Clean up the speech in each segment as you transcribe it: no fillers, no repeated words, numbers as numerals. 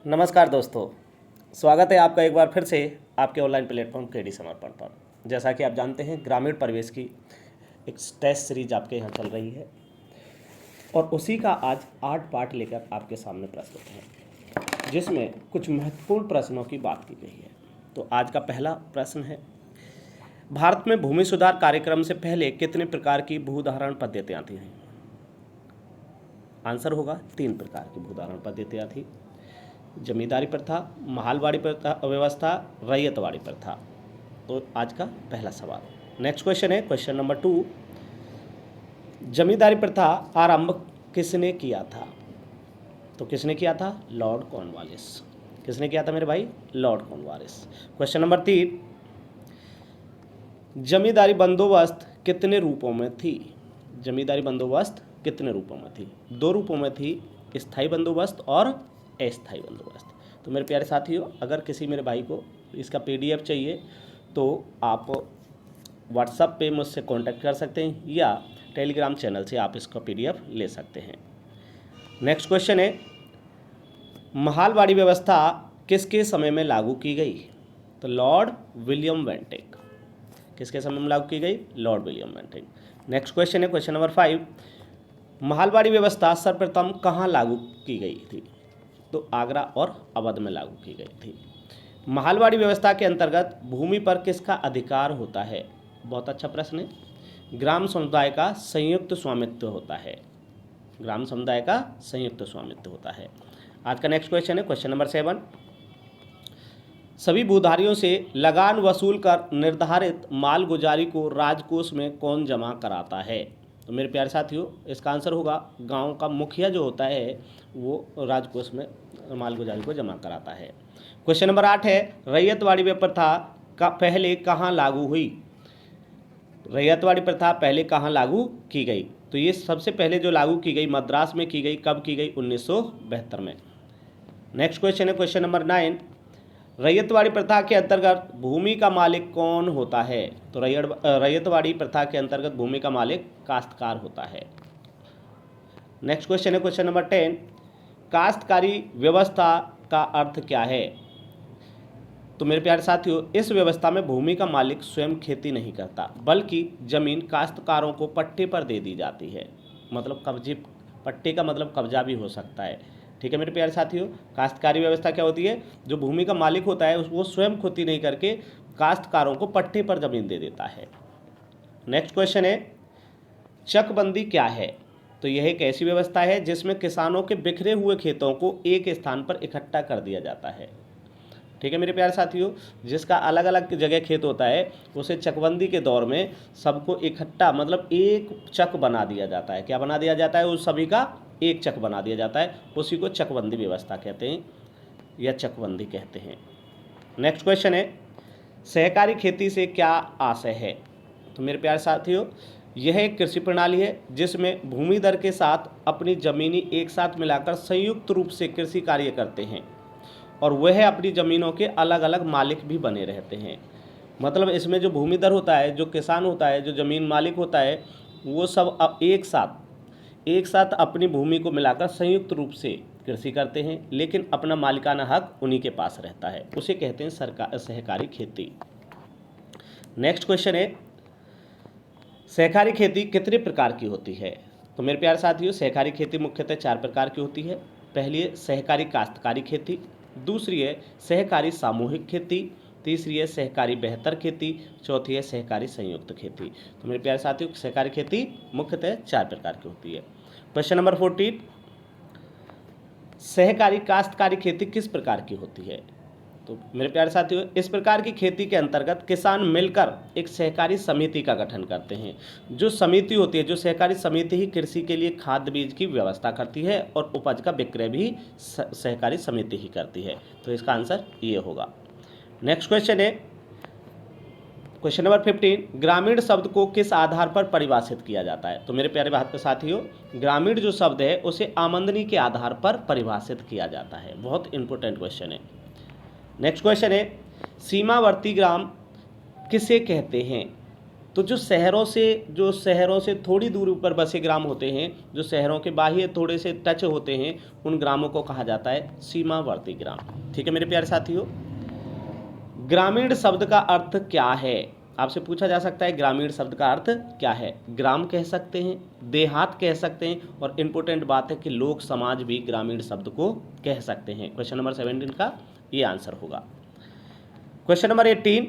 नमस्कार दोस्तों, स्वागत है आपका एक बार फिर से आपके ऑनलाइन प्लेटफॉर्म केडी समर्पण पर। जैसा कि आप जानते हैं, ग्रामीण परिवेश की एक टेस्ट सीरीज आपके यहाँ चल रही है और उसी का आज 8 पार्ट लेकर आपके सामने प्रस्तुत है, जिसमें कुछ महत्वपूर्ण प्रश्नों की बात की गई है। तो आज का पहला प्रश्न है, भारत में भूमि सुधार कार्यक्रम से पहले कितने प्रकार की भूधारण पद्धतियाँ थी? आंसर होगा 3 प्रकार की भूधारण पद्धतियाँ थी। जमींदारी प्रथा, महालवाड़ी प्रथा व्यवस्था, रैयतवाड़ी प्रथा। तो आज का पहला सवाल। नेक्स्ट क्वेश्चन है क्वेश्चन नंबर 2, जमींदारी प्रथा आरंभ किसने किया था? तो किसने किया था? Lord Cornwallis. किसने किया था मेरे भाई? Lord Cornwallis. क्वेश्चन नंबर 3, जमींदारी बंदोबस्त कितने रूपों में थी? जमींदारी बंदोबस्त कितने रूपों में थी? 2 रूपों में थी, स्थायी बंदोबस्त और अस्थायी बंदोबस्त। तो मेरे प्यारे साथियों, अगर किसी मेरे भाई को इसका पीडीएफ चाहिए तो आप व्हाट्सएप पे मुझसे कांटेक्ट कर सकते हैं या टेलीग्राम चैनल से आप इसका पीडीएफ ले सकते हैं। नेक्स्ट क्वेश्चन है, महालवाड़ी व्यवस्था किसके समय में लागू की गई? तो लॉर्ड विलियम बेंटिक। किसके समय में लागू की गई? Lord William Bentinck. Next question है क्वेश्चन नंबर 5, महालवाड़ी व्यवस्था सर्वप्रथम कहाँ लागू की गई थी? तो आगरा और अवध में लागू की गई थी। महालवाड़ी व्यवस्था के अंतर्गत भूमि पर किसका अधिकार होता है? बहुत अच्छा प्रश्न है। ग्राम समुदाय का संयुक्त स्वामित्व होता है। ग्राम समुदाय का संयुक्त स्वामित्व होता है। आज का नेक्स्ट क्वेश्चन है क्वेश्चन नंबर 7, सभी भूधारियों से लगान वसूल कर निर्धारित मालगुजारी को राजकोष में कौन जमा कराता है? तो मेरे प्यारे साथियों, इसका आंसर होगा गांव का मुखिया जो होता है वो राजकोष में मालगुजारी को जमा कराता है। क्वेश्चन नंबर 8 है, रैयतवाड़ी प्रथा का पहले कहाँ लागू हुई? रैयतवाड़ी प्रथा पहले कहाँ लागू की गई? तो ये सबसे पहले जो लागू की गई मद्रास में की गई। कब की गई? 1972 में। नेक्स्ट क्वेश्चन है क्वेश्चन नंबर 9, रैयतवाड़ी प्रथा के अंतर्गत भूमि का मालिक कौन होता है? तो रैयतवाड़ी प्रथा के अंतर्गत भूमि का मालिक काश्तकार होता है। नेक्स्ट क्वेश्चन है क्वेश्चन नंबर 10, काश्तकारी व्यवस्था का अर्थ क्या है? तो मेरे प्यारे साथियों, इस व्यवस्था में भूमि का मालिक स्वयं खेती नहीं करता, बल्कि जमीन काश्तकारों को पट्टे पर दे दी जाती है। मतलब कब्जे, पट्टे का मतलब कब्जा भी हो सकता है। ठीक है मेरे प्यारे साथियों, काश्तकारी व्यवस्था क्या होती है? जो भूमि का मालिक होता है वो स्वयं खेती नहीं करके काश्तकारों को पट्टे पर जमीन दे देता है। नेक्स्ट क्वेश्चन है, चकबंदी क्या है? तो यह एक ऐसी व्यवस्था है जिसमें किसानों के बिखरे हुए खेतों को एक स्थान पर इकट्ठा कर दिया जाता है। ठीक है मेरे प्यारे साथियों, जिसका अलग अलग जगह खेत होता है उसे चकबंदी के दौर में सबको इकट्ठा, मतलब एक चक बना दिया जाता है। क्या बना दिया जाता है? उस सभी का एक चक बना दिया जाता है। उसी को चकबंदी व्यवस्था कहते हैं या चकबंदी कहते हैं। नेक्स्ट क्वेश्चन है, सहकारी खेती से क्या आशय है? तो मेरे प्यारे साथियों, यह एक कृषि प्रणाली है जिसमें भूमिधर के साथ अपनी जमीनी एक साथ मिलाकर संयुक्त रूप से कृषि कार्य करते हैं और वह अपनी ज़मीनों के अलग अलग मालिक भी बने रहते हैं। मतलब इसमें जो भूमिधर होता है, जो किसान होता है, जो ज़मीन मालिक होता है, वो सब अब एक साथ अपनी भूमि को मिलाकर संयुक्त रूप से कृषि करते हैं, लेकिन अपना मालिकाना हक उन्हीं के पास रहता है। उसे कहते हैं सहकारी खेती। नेक्स्ट क्वेश्चन है, सहकारी खेती कितने प्रकार की होती है? तो मेरे प्यारे साथियों, सहकारी खेती मुख्यतः 4 प्रकार की होती है। पहली है सहकारी काश्तकारी खेती, दूसरी है सहकारी सामूहिक खेती, तीसरी है सहकारी बेहतर खेती, चौथी है सहकारी संयुक्त खेती। तो मेरे प्यारे साथियों, सहकारी खेती मुख्यतः 4 प्रकार की होती है। क्वेश्चन नंबर 14, सहकारी काश्तकारी खेती किस प्रकार की होती है? तो मेरे प्यारे साथियों, इस प्रकार की खेती के अंतर्गत किसान मिलकर एक सहकारी समिति का गठन करते हैं। जो समिति होती है, जो सहकारी समिति ही कृषि के लिए खाद बीज की व्यवस्था करती है और उपज का विक्रय भी सहकारी समिति ही करती है। तो इसका आंसर ये होगा। नेक्स्ट क्वेश्चन है क्वेश्चन नंबर 15, ग्रामीण शब्द को किस आधार पर परिभाषित किया जाता है? तो मेरे प्यारे साथियों, ग्रामीण जो शब्द है उसे आमदनी के आधार पर परिभाषित किया जाता है। बहुत इंपॉर्टेंट क्वेश्चन है। नेक्स्ट क्वेश्चन है, सीमावर्ती ग्राम किसे कहते हैं? तो जो शहरों से थोड़ी दूरी पर बसे ग्राम होते हैं, जो शहरों के बाह्य थोड़े से टच होते हैं, उन ग्रामों को कहा जाता है सीमावर्ती ग्राम। ठीक है मेरे प्यारे साथियों। ग्रामीण शब्द का अर्थ क्या है? आपसे पूछा जा सकता है ग्रामीण शब्द का अर्थ क्या है। ग्राम कह सकते हैं, देहात कह सकते हैं, और इम्पोर्टेंट बात है कि लोक समाज भी ग्रामीण शब्द को कह सकते हैं। क्वेश्चन नंबर 17 का ये आंसर होगा। क्वेश्चन नंबर 18,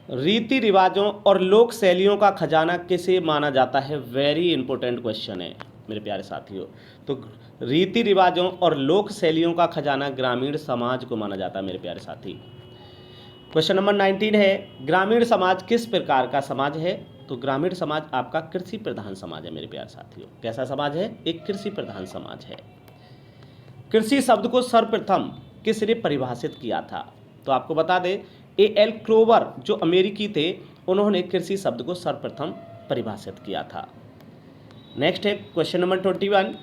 रीति रिवाजों और लोक शैलियों का खजाना किसे माना जाता है? वेरी इंपॉर्टेंट क्वेश्चन है मेरे प्यारे साथियों। तो रीति रिवाजों और लोक शैलियों का खजाना ग्रामीण समाज को माना जाता है मेरे प्यारे साथी। क्वेश्चन नंबर 19 है, ग्रामीण समाज किस प्रकार का समाज है? तो ग्रामीण समाज आपका कृषि प्रधान समाज है मेरे प्यारे साथियों। कैसा समाज है? एक कृषि प्रधान समाज है। कृषि शब्द को सर्वप्रथम किसने परिभाषित किया था? तो आपको बता दें A.L. क्रोवर जो अमेरिकी थे, उन्होंने कृषि शब्द को सर्वप्रथम परिभाषित किया था। नेक्स्ट है क्वेश्चन नंबर 21,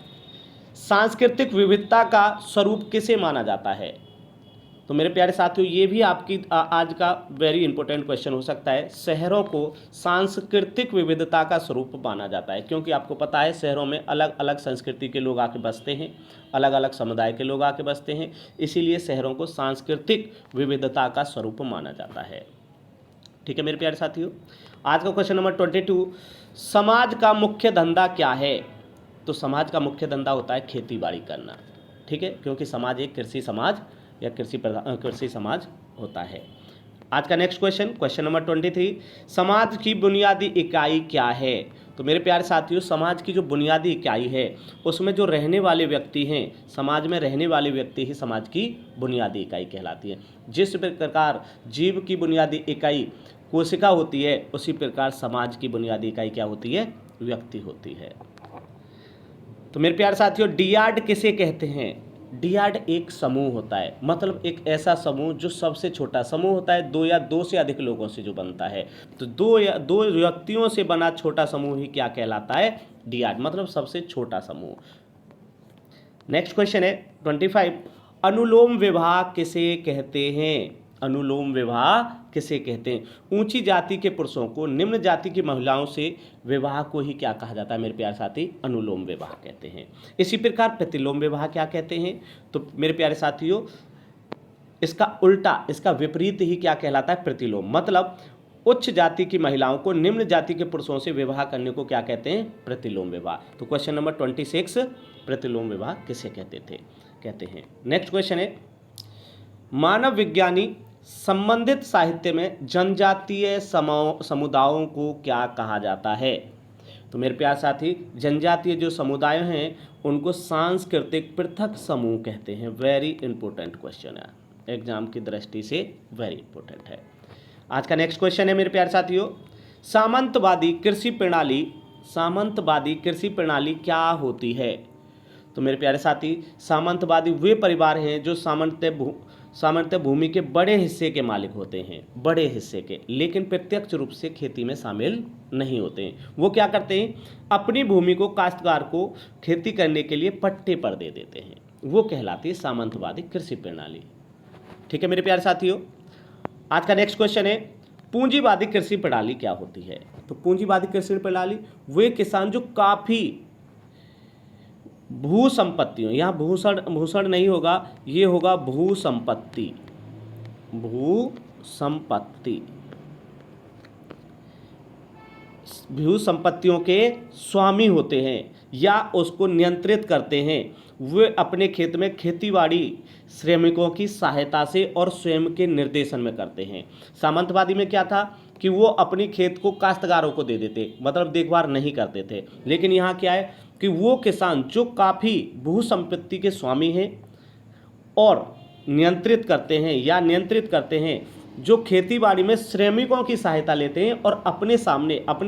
सांस्कृतिक विविधता का स्वरूप किसे माना जाता है? तो मेरे प्यारे साथियों ये भी आपकी आज का वेरी इंपॉर्टेंट क्वेश्चन हो सकता है। शहरों को सांस्कृतिक विविधता का स्वरूप माना जाता है, क्योंकि आपको पता है शहरों में अलग अलग संस्कृति के लोग आके बसते हैं, अलग अलग समुदाय के लोग आके बसते हैं, इसीलिए शहरों को सांस्कृतिक विविधता का स्वरूप माना जाता है। ठीक है मेरे प्यारे साथियों। आज का क्वेश्चन नंबर 22, समाज का मुख्य धंधा क्या है? तो समाज का मुख्य धंधा होता है खेती बाड़ी करना। ठीक है, क्योंकि समाज एक कृषि समाज या कृषि समाज होता है। आज का नेक्स्ट क्वेश्चन नंबर 23, समाज की बुनियादी इकाई क्या है? तो मेरे प्यारे साथियों समाज की जो बुनियादी इकाई है उसमें जो रहने वाले व्यक्ति हैं, समाज में रहने वाले व्यक्ति ही समाज की बुनियादी इकाई कहलाती है। जिस प्रकार जीव की बुनियादी इकाई कोशिका होती है, उसी प्रकार समाज की बुनियादी इकाई क्या होती है? व्यक्ति होती है। तो मेरे प्यारे साथियों डियाड किसे कहते हैं? डियाड एक समूह होता है, मतलब एक ऐसा समूह जो सबसे छोटा समूह होता है, दो या दो से अधिक लोगों से जो बनता है। तो दो व्यक्तियों से बना छोटा समूह ही क्या कहलाता है? डियाड, मतलब सबसे छोटा समूह। नेक्स्ट क्वेश्चन है 25, अनुलोम विवाह किसे कहते हैं? अनुलोम विवाह किसे कहते हैं? ऊंची जाति के पुरुषों को निम्न जाति की महिलाओं से विवाह को ही क्या कहा जाता है मेरे प्यारे साथी? अनुलोम विवाह कहते हैं। इसी प्रकार प्रतिलोम विवाह क्या कहते हैं? तो मेरे प्यारे साथियों इसका उल्टा, इसका विपरीत ही क्या कहलाता है? प्रतिलोम, मतलब उच्च जाति की महिलाओं को निम्न जाति के पुरुषों से विवाह करने को क्या कहते हैं? प्रतिलोम विवाह। तो क्वेश्चन नंबर 26, प्रतिलोम विवाह किसे कहते हैं। नेक्स्ट क्वेश्चन है, मानव विज्ञानी संबंधित साहित्य में जनजातीय समुदायों को क्या कहा जाता है? तो मेरे प्यारे साथी जनजातीय जो समुदाय हैं उनको सांस्कृतिक पृथक समूह कहते हैं। वेरी इंपॉर्टेंट क्वेश्चन है, एग्जाम की दृष्टि से वेरी इंपॉर्टेंट है। आज का नेक्स्ट क्वेश्चन है मेरे प्यारे साथियों, सामंतवादी कृषि प्रणाली क्या होती है? तो मेरे प्यारे साथी सामंतवादी वे परिवार हैं जो सामर्थ्य भूमि के बड़े हिस्से के मालिक होते हैं, बड़े हिस्से के, लेकिन प्रत्यक्ष रूप से खेती में शामिल नहीं होते हैं। वो क्या करते हैं? अपनी भूमि को काश्तकार को खेती करने के लिए पट्टे पर दे देते हैं, वो कहलाती है सामंतवादी कृषि प्रणाली। ठीक है मेरे प्यारे साथियों। आज का नेक्स्ट क्वेश्चन है, पूंजीवादी कृषि प्रणाली क्या होती है? तो पूंजीवादी कृषि प्रणाली वे किसान जो काफ़ी भू संपत्तियों, यहाँ भूषण नहीं होगा, ये होगा भू संपत्तियों के स्वामी होते हैं या उसको नियंत्रित करते हैं। वे अपने खेत में खेतीबाड़ी श्रमिकों की सहायता से और स्वयं के निर्देशन में करते हैं। सामंतवादी में क्या था कि वो अपनी खेत को काश्तकारों को दे देते, मतलब देखभाल नहीं करते थे। लेकिन यहाँ क्या है कि वो किसान जो काफ़ी भू संपत्ति के स्वामी हैं और नियंत्रित करते हैं, जो खेतीबाड़ी में श्रमिकों की सहायता लेते हैं और अपने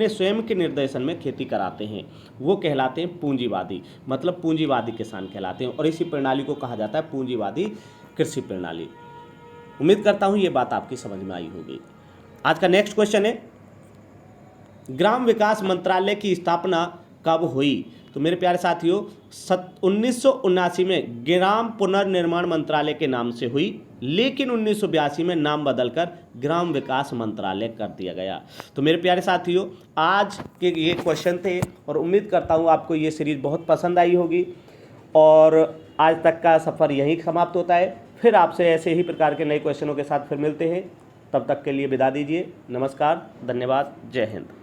स्वयं के निर्देशन में खेती कराते हैं, वो कहलाते हैं पूंजीवादी, मतलब पूंजीवादी किसान कहलाते हैं। और इसी प्रणाली को कहा जाता है पूंजीवादी कृषि प्रणाली। उम्मीद करता हूँ ये बात आपकी समझ में आई होगी। आज का नेक्स्ट क्वेश्चन है, ग्राम विकास मंत्रालय की स्थापना कब हुई? तो मेरे प्यारे साथियों 1979 में ग्राम पुनर्निर्माण मंत्रालय के नाम से हुई, लेकिन 1982 में नाम बदलकर ग्राम विकास मंत्रालय कर दिया गया। तो मेरे प्यारे साथियों आज के ये क्वेश्चन थे और उम्मीद करता हूँ आपको ये सीरीज़ बहुत पसंद आई होगी और आज तक का सफ़र यहीं समाप्त होता है। फिर आपसे ऐसे ही प्रकार के नए क्वेश्चनों के साथ फिर मिलते हैं। तब तक के लिए विदा दीजिए। नमस्कार, धन्यवाद, जय हिंद।